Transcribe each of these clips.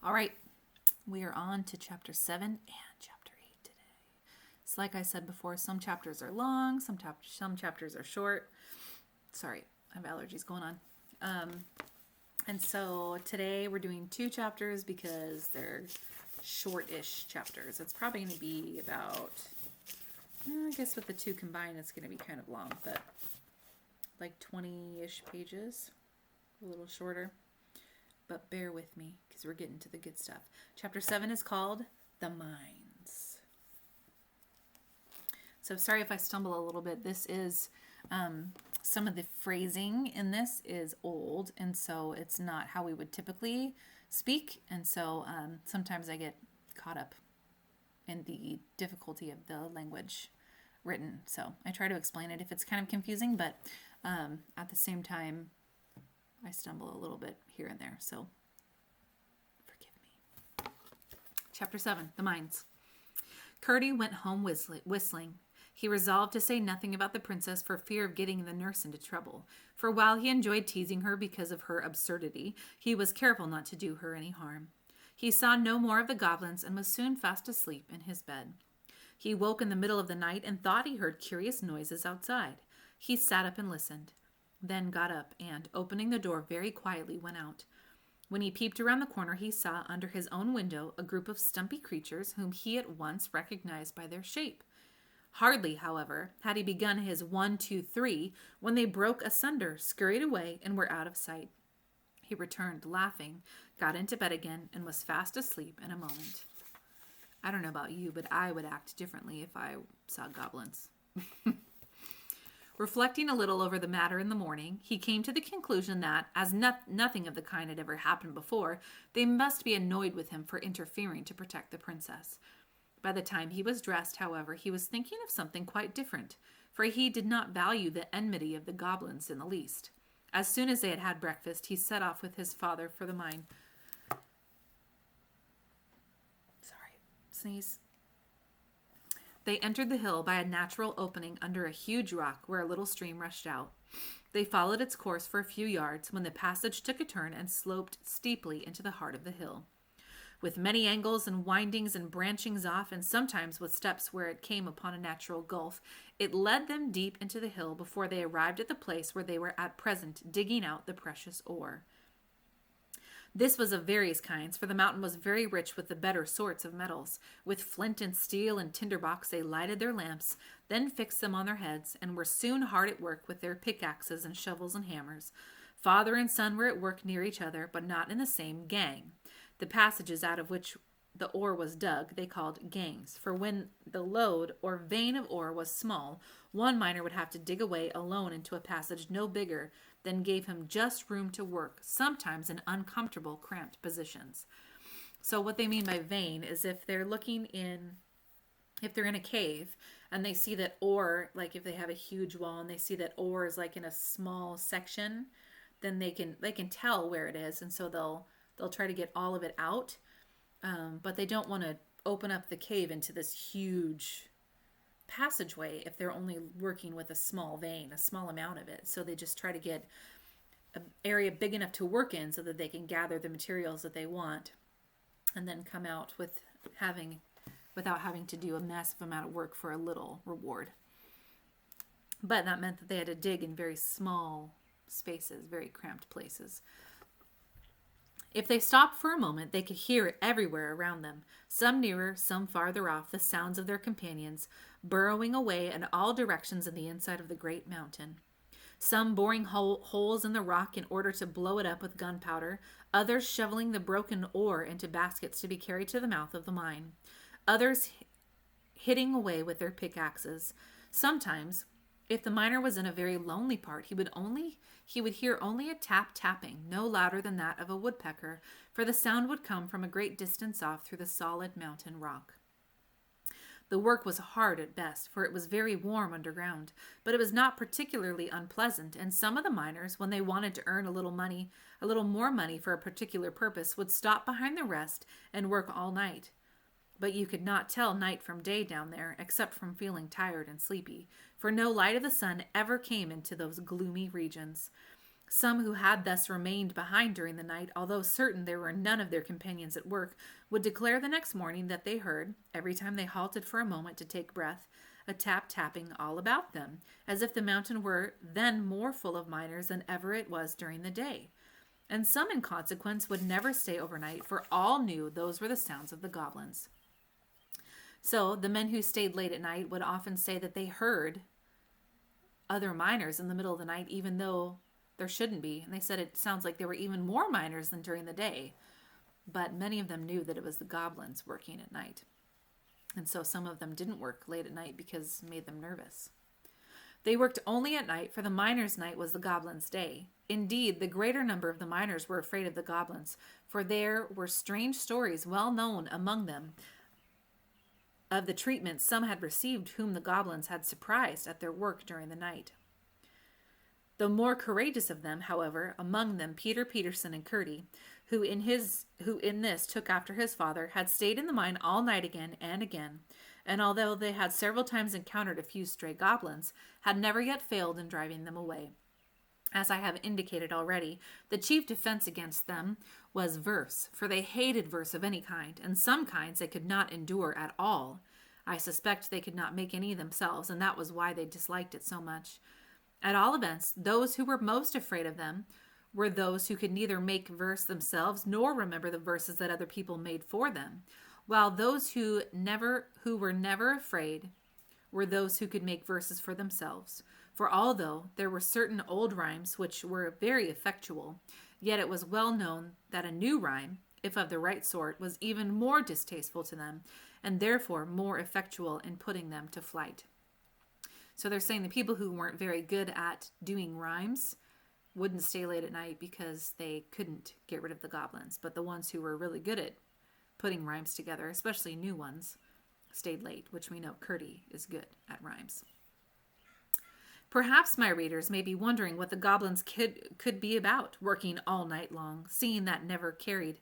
All right, we are on to chapter 7 and chapter 8 today. It's like I said before, some chapters are long, some chapters are short. Sorry, I have allergies going on. And so today we're doing 2 chapters because they're short-ish chapters. It's probably going to be about, I guess with the 2 combined, it's going to be kind of long, but like 20-ish pages, a little shorter. But bear with me because we're getting to the good stuff. Chapter 7 is called The Mines. So sorry if I stumble a little bit. This is, some of the phrasing in this is old, and so it's not how we would typically speak. And so sometimes I get caught up in the difficulty of the language written. So I try to explain it if it's kind of confusing, but at the same time, I stumble a little bit here and there, so forgive me. Chapter 7, The Mines. Curdie went home whistling. He resolved to say nothing about the princess for fear of getting the nurse into trouble, for while he enjoyed teasing her because of her absurdity, he was careful not to do her any harm. He saw no more of the goblins and was soon fast asleep in his bed. He woke in the middle of the night and thought he heard curious noises outside. He sat up and listened, then got up and, opening the door very quietly, went out. When he peeped around the corner, he saw under his own window a group of stumpy creatures whom he at once recognized by their shape. Hardly, however, had he begun his 1, 2, 3 when they broke asunder, scurried away, and were out of sight. He returned, laughing, got into bed again, and was fast asleep in a moment. I don't know about you, but I would act differently if I saw goblins. Reflecting a little over the matter in the morning, he came to the conclusion that, as nothing of the kind had ever happened before, they must be annoyed with him for interfering to protect the princess. By the time he was dressed, however, he was thinking of something quite different, for he did not value the enmity of the goblins in the least. As soon as they had had breakfast, he set off with his father for the mine. Sneeze. They entered the hill by a natural opening under a huge rock where a little stream rushed out. They followed its course for a few yards when the passage took a turn and sloped steeply into the heart of the hill. With many angles and windings and branchings off, and sometimes with steps where it came upon a natural gulf, it led them deep into the hill before they arrived at the place where they were at present digging out the precious ore. This was of various kinds, for the mountain was very rich with the better sorts of metals. With flint and steel and tinderbox they lighted their lamps, then fixed them on their heads, and were soon hard at work with their pickaxes and shovels and hammers. Father and son were at work near each other, but not in the same gang. The passages out of which the ore was dug they called gangs, for when the lode or vein of ore was small, one miner would have to dig away alone into a passage no bigger than gave him just room to work, sometimes in uncomfortable, cramped positions. So what they mean by vein is if they're in a cave and they see that ore, like if they have a huge wall and they see that ore is like in a small section, then they can tell where it is, and so they'll try to get all of it out, but they don't want to open up the cave into this huge passageway if they're only working with a small vein, a small amount of it. So they just try to get an area big enough to work in so that they can gather the materials that they want and then come out without having to do a massive amount of work for a little reward. But that meant that they had to dig in very small spaces, very cramped places. If they stopped for a moment, they could hear everywhere around them, some nearer, some farther off, the sounds of their companions, burrowing away in all directions in the inside of the great mountain. Some boring holes in the rock in order to blow it up with gunpowder, others shoveling the broken ore into baskets to be carried to the mouth of the mine, others hitting away with their pickaxes. Sometimes, if the miner was in a very lonely part, he would hear only a tapping, no louder than that of a woodpecker, for the sound would come from a great distance off through the solid mountain rock. The work was hard at best, for it was very warm underground, but it was not particularly unpleasant, and some of the miners, when they wanted to earn a little more money for a particular purpose, would stop behind the rest and work all night. But you could not tell night from day down there, except from feeling tired and sleepy, for no light of the sun ever came into those gloomy regions. Some who had thus remained behind during the night, although certain there were none of their companions at work, would declare the next morning that they heard, every time they halted for a moment to take breath, a tapping all about them, as if the mountain were then more full of miners than ever it was during the day. And some, in consequence, would never stay overnight, for all knew those were the sounds of the goblins. So the men who stayed late at night would often say that they heard other miners in the middle of the night, even though there shouldn't be. And they said it sounds like there were even more miners than during the day. But many of them knew that it was the goblins working at night. And so some of them didn't work late at night because it made them nervous. They worked only at night, for the miners' night was the goblins' day. Indeed, the greater number of the miners were afraid of the goblins, for there were strange stories well known among them of the treatment some had received whom the goblins had surprised at their work during the night. The more courageous of them, however, among them Peter Peterson and Curdy, who in this took after his father, had stayed in the mine all night again and again, and although they had several times encountered a few stray goblins, had never yet failed in driving them away. As I have indicated already, the chief defense against them was verse, for they hated verse of any kind, and some kinds they could not endure at all. I suspect they could not make any themselves, and that was why they disliked it so much. At all events, those who were most afraid of them were those who could neither make verse themselves nor remember the verses that other people made for them, while those who were never afraid were those who could make verses for themselves. For although there were certain old rhymes which were very effectual, yet it was well known that a new rhyme, if of the right sort, was even more distasteful to them, and therefore more effectual in putting them to flight. So they're saying the people who weren't very good at doing rhymes wouldn't stay late at night because they couldn't get rid of the goblins. But the ones who were really good at putting rhymes together, especially new ones, stayed late, which we know Curdy is good at rhymes. Perhaps my readers may be wondering what the goblins could be about, working all night long, seeing they never carried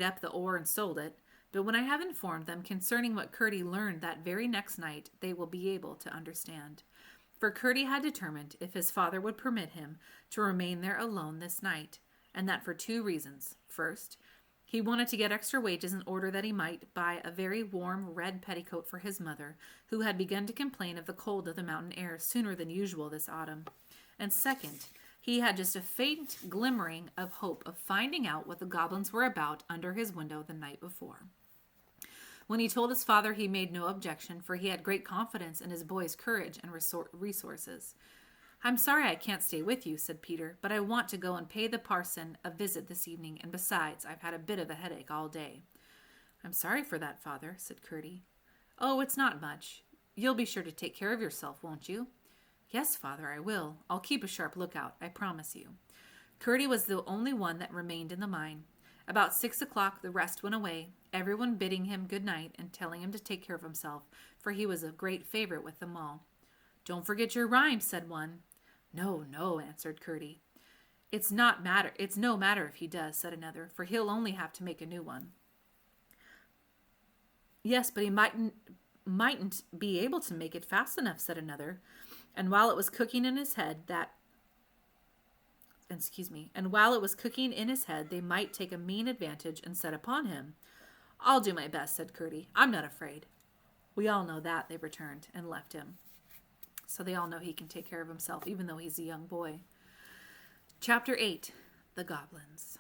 up the ore and sold it. But when I have informed them concerning what Curdy learned that very next night, they will be able to understand. For Curdy had determined, if his father would permit him, to remain there alone this night, and that for two reasons. First, he wanted to get extra wages in order that he might buy a very warm red petticoat for his mother, who had begun to complain of the cold of the mountain air sooner than usual this autumn. And second, he had just a faint glimmering of hope of finding out what the goblins were about under his window the night before. When he told his father, he made no objection, for he had great confidence in his boy's courage and resources. "I'm sorry I can't stay with you," said Peter, "but I want to go and pay the parson a visit this evening, and besides, I've had a bit of a headache all day." "I'm sorry for that, father," said Curdy. "Oh, it's not much. You'll be sure to take care of yourself, won't you?" "Yes, father, I will. I'll keep a sharp lookout, I promise you." Curdy was the only one that remained in the mine. About 6 o'clock the rest went away, everyone bidding him good night and telling him to take care of himself, for he was a great favorite with them all. "Don't forget your rhyme," said one. "No, no," answered Curdy. It's no matter if he does," said another, "for he'll only have to make a new one." "Yes, but he mightn't be able to make it fast enough," said another. And while it was cooking in his head, they might take a mean advantage and set upon him. "I'll do my best," said Curdy. "I'm not afraid." "We all know that," they returned, and left him. So they all know he can take care of himself, even though he's a young boy. Chapter 8. The Goblins.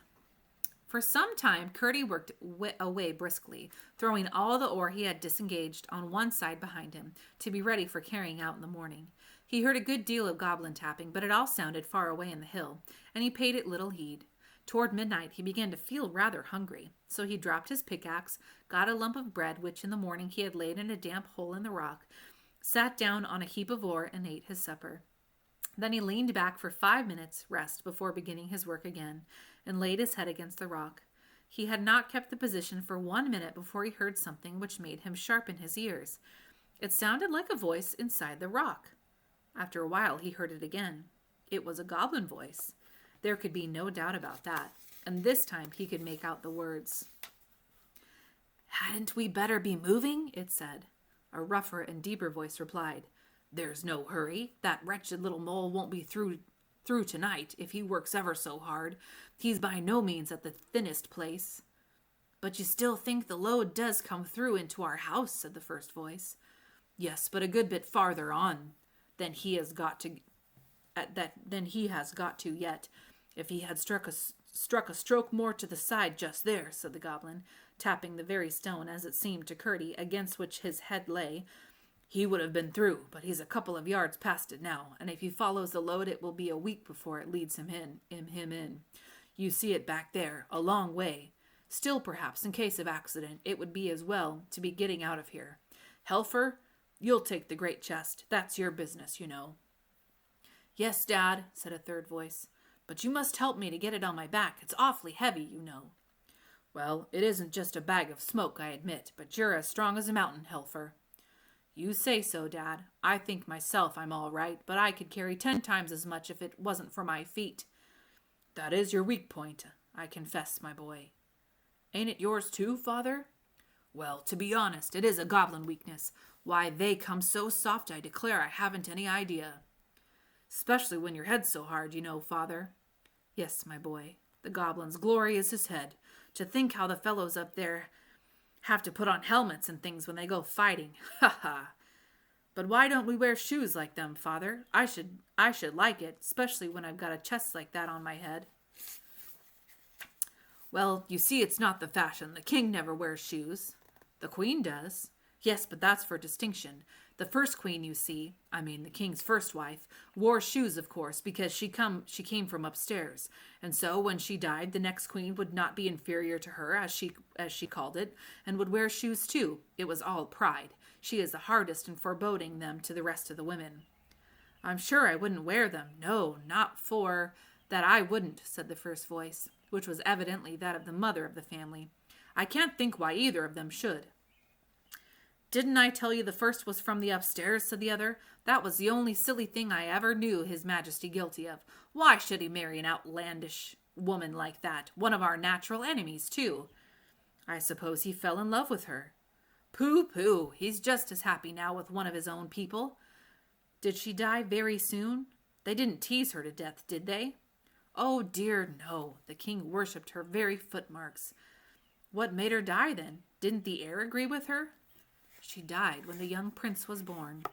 For some time, Curdy worked away briskly, throwing all the ore he had disengaged on one side behind him, to be ready for carrying out in the morning. He heard a good deal of goblin tapping, but it all sounded far away in the hill, and he paid it little heed. Toward midnight, he began to feel rather hungry, so he dropped his pickaxe, got a lump of bread, which in the morning he had laid in a damp hole in the rock, sat down on a heap of ore, and ate his supper. Then he leaned back for 5 minutes' rest before beginning his work again, and laid his head against the rock. He had not kept the position for 1 minute before he heard something which made him sharpen his ears. It sounded like a voice inside the rock. After a while he heard it again. It was a goblin voice. There could be no doubt about that, and this time he could make out the words. "Hadn't we better be moving?" it said. A rougher and deeper voice replied, "There's no hurry. That wretched little mole won't be through through tonight, if he works ever so hard. He's by no means at the thinnest place." "But you still think the load does come through into our house," said the first voice. "Yes, but a good bit farther on than he has got to yet. If he had struck a stroke more to the side just there," said the goblin, tapping the very stone, as it seemed to Curdie, against which his head lay, "he would have been through, but he's a couple of yards past it now, and if he follows the load it will be a week before it leads him in. You see it back there, a long way. Still, perhaps, in case of accident, it would be as well to be getting out of here. Helfer, you'll take the great chest. That's your business, you know." "Yes, Dad," said a third voice, "but you must help me to get it on my back. It's awfully heavy, you know." "Well, it isn't just a bag of smoke, I admit, but you're as strong as a mountain, Helfer." "You say so, Dad. I think myself I'm all right, but I could carry 10 times as much if it wasn't for my feet." "That is your weak point, I confess, my boy." "Ain't it yours too, Father?" "Well, to be honest, it is a goblin weakness. Why they come so soft, I declare I haven't any idea." "'Specially when your head's so hard, you know, Father." "Yes, my boy. The goblin's glory is his head. To think how the fellows up there have to put on helmets and things when they go fighting. Ha ha! But why don't we wear shoes like them, Father? I should like it, especially when I've got a chest like that on my head." "Well, you see, it's not the fashion. The king never wears shoes." "The queen does." "Yes, but that's for distinction. The first queen, you see, I mean the king's first wife, wore shoes, of course, because she came from upstairs, and so when she died, the next queen would not be inferior to her, as she called it, and would wear shoes too. It was all pride. She is the hardest in forbidding them to the rest of the women." "I'm sure I wouldn't wear them. No, not for that I wouldn't," said the first voice, which was evidently that of the mother of the family. "I can't think why either of them should." "Didn't I tell you the first was from the upstairs?" said the other. "That was the only silly thing I ever knew His Majesty guilty of. Why should he marry an outlandish woman like that? One of our natural enemies, too." "I suppose he fell in love with her." "Pooh, pooh. He's just as happy now with one of his own people." "Did she die very soon? They didn't tease her to death, did they?" "Oh, dear, no. The king worshipped her very footmarks." "What made her die, then? Didn't the heir agree with her?" "She died when the young prince was born."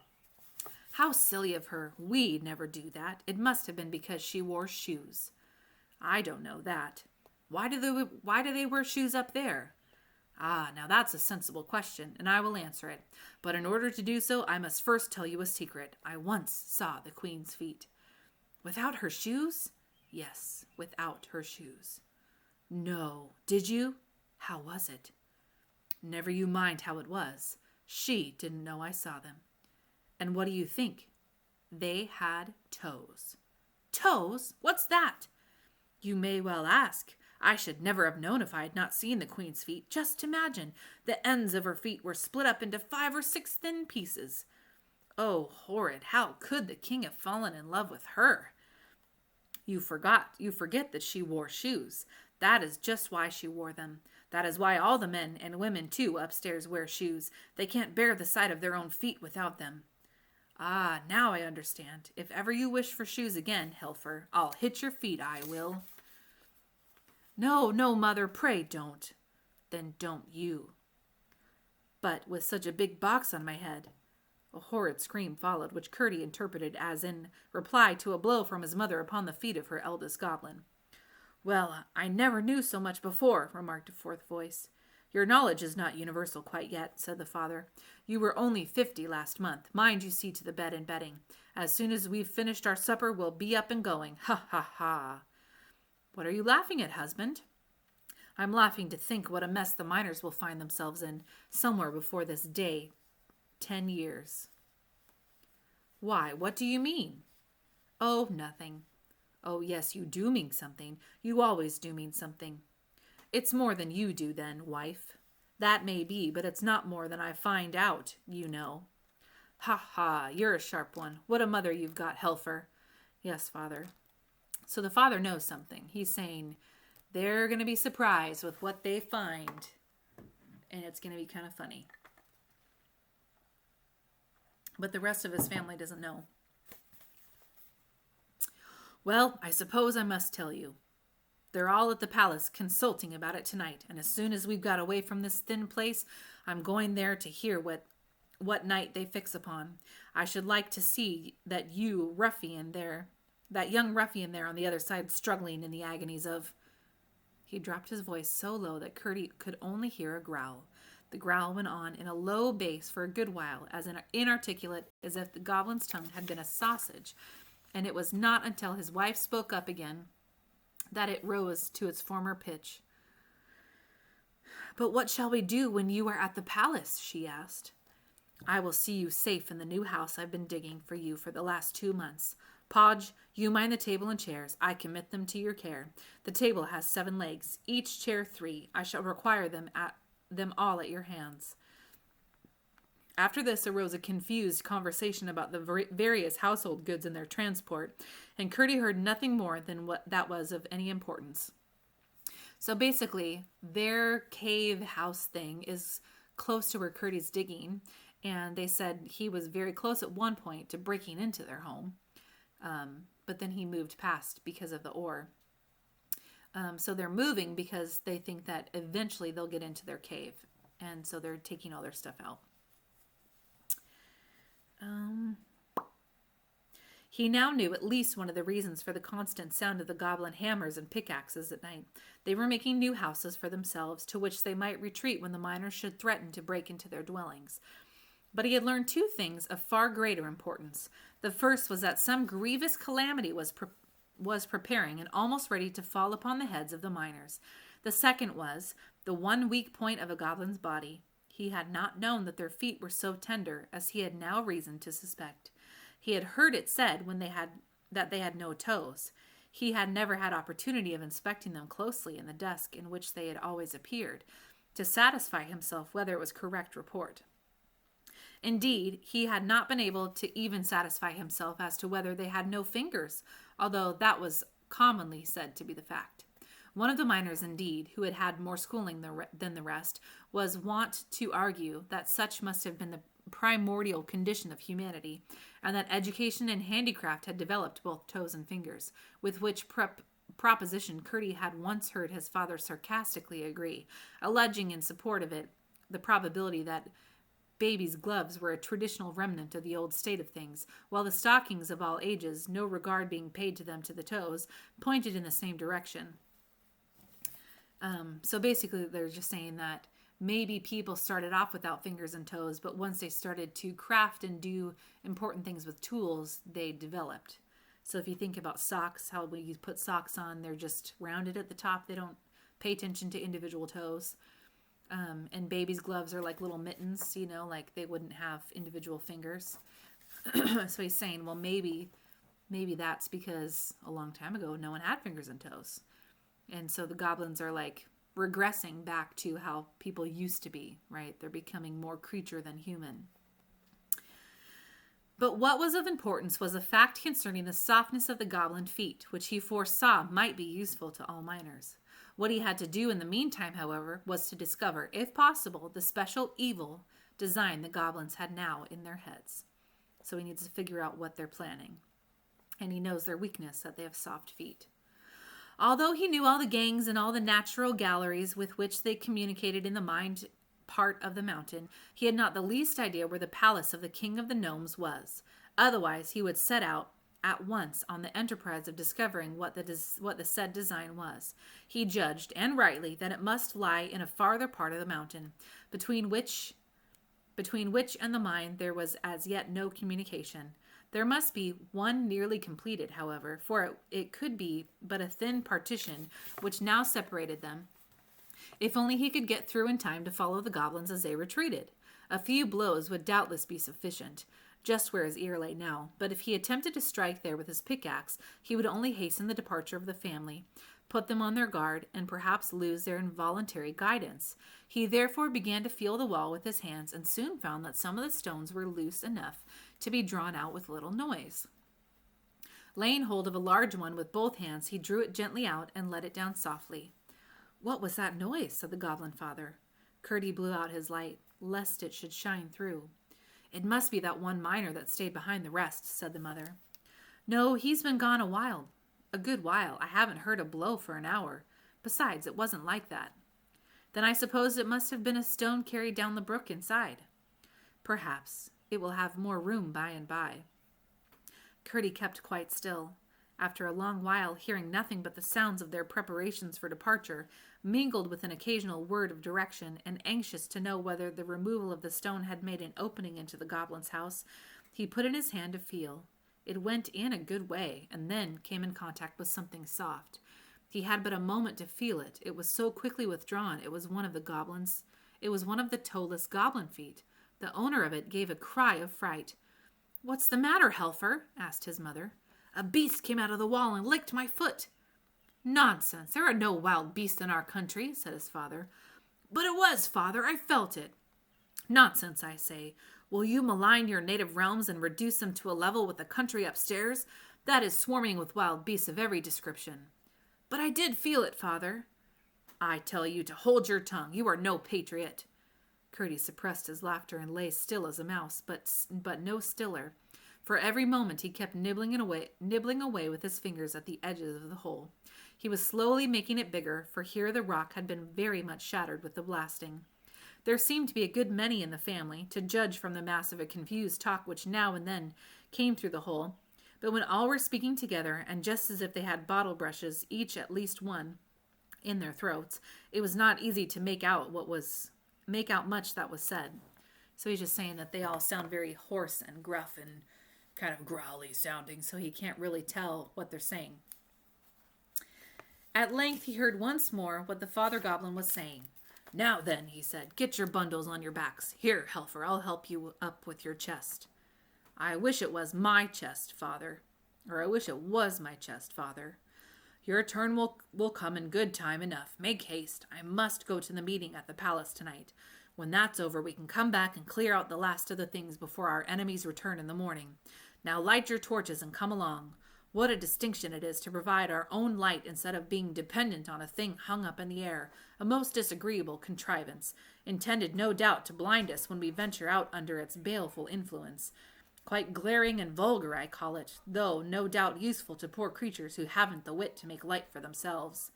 "How silly of her. We'd never do that. It must have been because she wore shoes." "I don't know that." Why do they wear shoes up there?" "Ah, now that's a sensible question, and I will answer it. But in order to do so, I must first tell you a secret. I once saw the queen's feet." "Without her shoes?" "Yes, without her shoes." "No. Did you? How was it?" "Never you mind how it was. She didn't know I saw them." "And what do you think?" "They had toes." "Toes? What's that?" "You may well ask. I should never have known if I had not seen the queen's feet. Just imagine, the ends of her feet were split up into 5 or 6 thin pieces." "Oh, horrid. How could the king have fallen in love with her?" You forget that she wore shoes. That is just why she wore them. That is why all the men, and women too, upstairs wear shoes. They can't bear the sight of their own feet without them." "Ah, now I understand. If ever you wish for shoes again, Helfer, I'll hit your feet, I will." "No, no, Mother, pray don't." "Then don't you." "But with such a big box on my head." A horrid scream followed, which Curdie interpreted as in reply to a blow from his mother upon the feet of her eldest goblin. "Well, I never knew so much before," remarked a fourth voice. "Your knowledge is not universal quite yet," said the father. "You were only 50 last month. Mind you see to the bed and bedding. As soon as we've finished our supper, we'll be up and going. Ha, ha, ha." "What are you laughing at, husband?" "I'm laughing to think what a mess the miners will find themselves in, somewhere before this day 10 years. "Why, what do you mean?" "Oh, nothing." "Oh, yes, you do mean something. You always do mean something." "It's more than you do, then, wife." "That may be, but it's not more than I find out, you know." "Ha, ha, you're a sharp one. What a mother you've got, Helfer." "Yes, father." So the father knows something. He's saying they're going to be surprised with what they find, and it's going to be kind of funny. But the rest of his family doesn't know. Well, I suppose I must tell you. They're all at the palace consulting about it tonight, and as soon as we've got away from this thin place, I'm going there to hear what night they fix upon. I should like to see that young ruffian there on the other side struggling in the agonies of... He dropped his voice so low that Curdie could only hear a growl. The growl went on in a low bass for a good while, as inarticulate as if the goblin's tongue had been a sausage, and it was not until his wife spoke up again that it rose to its former pitch. "But what shall we do when you are at the palace?" she asked. "I will see you safe in the new house I've been digging for you for the last 2 months. Podge, you mind the table and chairs. I commit them to your care. The table has 7 legs, each chair 3. I shall require them all at your hands." After this arose a confused conversation about the various household goods and their transport, and Curdie heard nothing more than what that was of any importance. So basically, their cave house thing is close to where Curdie's digging, and they said he was very close at one point to breaking into their home, but then he moved past because of the ore. So they're moving because they think that eventually they'll get into their cave, and so they're taking all their stuff out. He now knew at least one of the reasons for the constant sound of the goblin hammers and pickaxes at night. They were making new houses for themselves, to which they might retreat when the miners should threaten to break into their dwellings. But he had learned 2 things of far greater importance. The first was that some grievous calamity was preparing and almost ready to fall upon the heads of the miners. The second was the one weak point of a goblin's body. He had not known that their feet were so tender as he had now reason to suspect. He had heard it said that they had no toes. He had never had opportunity of inspecting them closely in the dusk in which they had always appeared, to satisfy himself whether it was correct report. Indeed, he had not been able to even satisfy himself as to whether they had no fingers, although that was commonly said to be the fact. One of the miners, indeed, who had had more schooling than the rest, was wont to argue that such must have been the primordial condition of humanity, and that education and handicraft had developed both toes and fingers, with which proposition Curdie had once heard his father sarcastically agree, alleging in support of it the probability that babies' gloves were a traditional remnant of the old state of things, while the stockings of all ages, no regard being paid to them to the toes, pointed in the same direction. So basically they're just saying that maybe people started off without fingers and toes, but once they started to craft and do important things with tools, they developed. So if you think about socks, how when you put socks on, they're just rounded at the top. They don't pay attention to individual toes. And babies' gloves are like little mittens, like they wouldn't have individual fingers. So he's saying, well, maybe that's because a long time ago, no one had fingers and toes. And so the goblins are like regressing back to how people used to be, right? They're becoming more creature than human. But what was of importance was a fact concerning the softness of the goblin feet, which he foresaw might be useful to all miners. What he had to do in the meantime, however, was to discover, if possible, the special evil design the goblins had now in their heads. So he needs to figure out what they're planning. And he knows their weakness, that they have soft feet. Although he knew all the gangs and all the natural galleries with which they communicated in the mind part of the mountain, he had not the least idea where the palace of the king of the gnomes was. Otherwise, he would set out at once on the enterprise of discovering what the said design was. He judged, and rightly, that it must lie in a farther part of the mountain, between which and the mine there was as yet no communication. There must be one nearly completed, however, for it could be but a thin partition which now separated them, if only he could get through in time to follow the goblins as they retreated. A few blows would doubtless be sufficient, just where his ear lay now, but if he attempted to strike there with his pickaxe, he would only hasten the departure of the family, put them on their guard, and perhaps lose their involuntary guidance. He therefore began to feel the wall with his hands, and soon found that some of the stones were loose enough to be drawn out with little noise. Laying hold of a large one with both hands, he drew it gently out and let it down softly. "What was that noise?" said the goblin father. Curdie blew out his light, lest it should shine through. "It must be that one miner that stayed behind the rest," said the mother. "No, he's been gone a while. a good while. I haven't heard a blow for an hour. Besides, it wasn't like that. Then I suppose it must have been a stone carried down the brook inside. Perhaps. It will have more room by and by. Curdie kept quite still. After a long while, hearing nothing but the sounds of their preparations for departure, mingled with an occasional word of direction, and anxious to know whether the removal of the stone had made an opening into the goblin's house, he put in his hand to feel. It went in a good way, and then came in contact with something soft. He had but a moment to feel it. It was so quickly withdrawn. It was one of the goblins. It was one of the toeless goblin feet. The owner of it gave a cry of fright. "What's the matter, Helfer?" asked his mother. "A beast came out of the wall and licked my foot." "Nonsense! There are no wild beasts in our country," said his father. "But it was, father. I felt it." "Nonsense, I say. Will you malign your native realms and reduce them to a level with the country upstairs? That is swarming with wild beasts of every description." "But I did feel it, father." "I tell you to hold your tongue. You are no patriot." Curdie suppressed his laughter and lay still as a mouse, but no stiller. For every moment he kept nibbling away with his fingers at the edges of the hole. He was slowly making it bigger, for here the rock had been very much shattered with the blasting. There seemed to be a good many in the family, to judge from the mass of a confused talk which now and then came through the hole. But when all were speaking together, and just as if they had bottle brushes, each at least one, in their throats, it was not easy to make out much that was said. So he's just saying that they all sound very hoarse and gruff and kind of growly sounding, so he can't really tell what they're saying. At length he heard once more what the father goblin was saying. "Now then," he said, "get your bundles on your backs. Here, Helfer, I'll help you up with your chest." I wish it was my chest, father. Your turn will come in good time enough. Make haste. I must go to the meeting at the palace tonight. When that's over, we can come back and clear out the last of the things before our enemies return in the morning. Now light your torches and come along. What a distinction it is to provide our own light instead of being dependent on a thing hung up in the air, a most disagreeable contrivance, intended no doubt to blind us when we venture out under its baleful influence. Quite glaring and vulgar, I call it, though no doubt useful to poor creatures who haven't the wit to make light for themselves.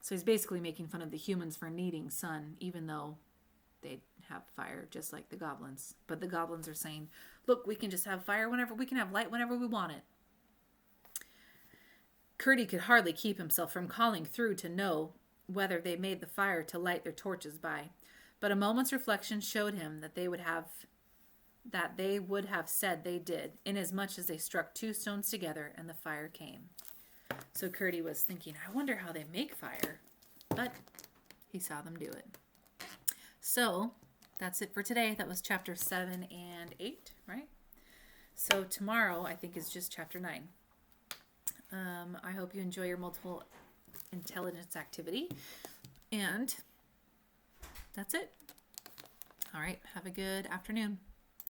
So he's basically making fun of the humans for needing sun, even though they have fire, just like the goblins. But the goblins are saying, look, we can just have fire whenever, we can have light whenever we want it. Curdie could hardly keep himself from calling through to know whether they made the fire to light their torches by. But a moment's reflection showed him that they would have said they did, inasmuch as they struck two stones together and the fire came. So Curdie was thinking, I wonder how they make fire. But he saw them do it. So that's it for today. That was chapter 7 and 8, right? So tomorrow, I think, is just chapter 9. I hope you enjoy your multiple intelligence activity. And that's it. All right. Have a good afternoon.